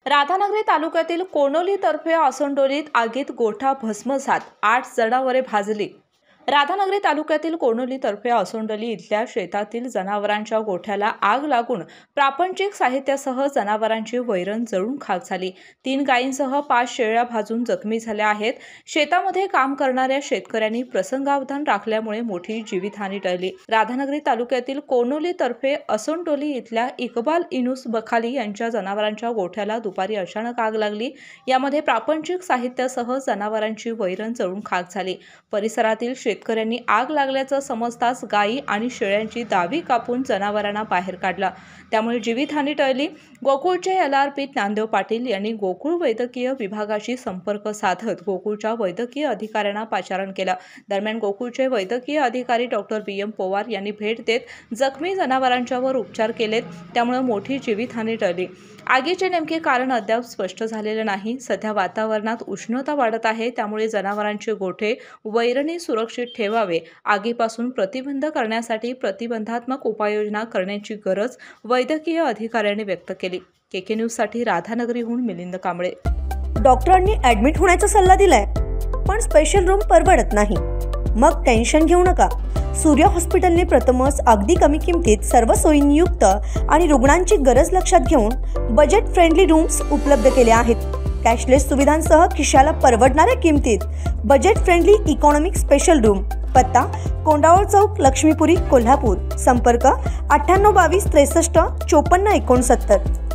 राधानगरी तालुक्यातील कोनोली तर्फे आसनडोलीत आगीत गोठा भस्मसात, 8 जनावरे भाजली। राधानगरी तालुक्यातील कोनोली तर्फे आसनडोली इथल्या शेतातील जनावरांच्या गोठ्याला आग लागून प्रापंचिक साहित्यासह जनावरांची वैरण जळून खाक झाली। 3 गायींसह 5 शेळ्या भाजून जखमी झाल्या आहेत। शेतामध्ये काम करणाऱ्या शेतकऱ्यांनी प्रसंगावधान राखल्यामुळे मोठी जीवितहानी टळली। राधानगरी तालुक्यातील कोनोली तर्फे आसनडोली इथल्या इकबाल इनुस बखाली यांच्या जनावरांच्या गोठ्याला दुपारी अचानक आग लागली। यामध्ये प्रापंचिक साहित्यासह जनावरांची वैरण जळून खाक झाली। परिसरातील शेतकऱ्यांनी आग लागल्याचं समजताच गायी आणि शेळ्यांची दावी कापून जनावरांना बाहेर काढला, त्यामुळे जीवितहानी टळली। गोकुळचे LRP ज्ञानदेव पाटील यांनी गोकुळ वैद्यकीय विभागाशी संपर्क साधत गोकुळच्या वैद्यकीय अधिकाऱ्यांना पाचारण केलं। दरम्यान गोकुळचे वैद्यकीय अधिकारी डॉ. BM पवार यांनी भेट देत जखमी जनावरांच्यावर उपचार केलेत, त्यामुळे मोठी जीवितहानी टळली। आगीचे नेमके कारण अद्याप स्पष्ट झालेले नाही। सध्या वातावरणात उष्णता वाढत आहे, त्यामुळे जनावरांचे गोठे वैरणी सुरक्षित ठेवावे। आगीपासून प्रतिबंध करण्यासाठी प्रतिबंधात्मक उपाययोजना करण्याची गरज वैद्यकीय अधिकाऱ्यांनी व्यक्त केली। KK न्यूजसाठी राधानगरीहून मिलिंद कांबळे। डॉक्टरांनी ॲडमिट होण्याचा सल्ला दिलाय, पण स्पेशल रूम परवडत नाही। मग टेन्शन घेऊ नका। सूर्य हॉस्पिटलने प्रथमच अगदी कमी किमतीत सर्व सोयींयुक्त आणि रुग्णांची गरज लक्षात घेऊन बजेट फ्रेंडली रूम्स उपलब्ध केले आहेत। कॅशलेस सुविधांसह खिशाला परवडणाऱ्या किमतीत budget friendly economic special room. पत्ता कोंडावळ चौक, लक्ष्मीपुरी, कोल्हापूर। संपर्क 9822 63 54 69।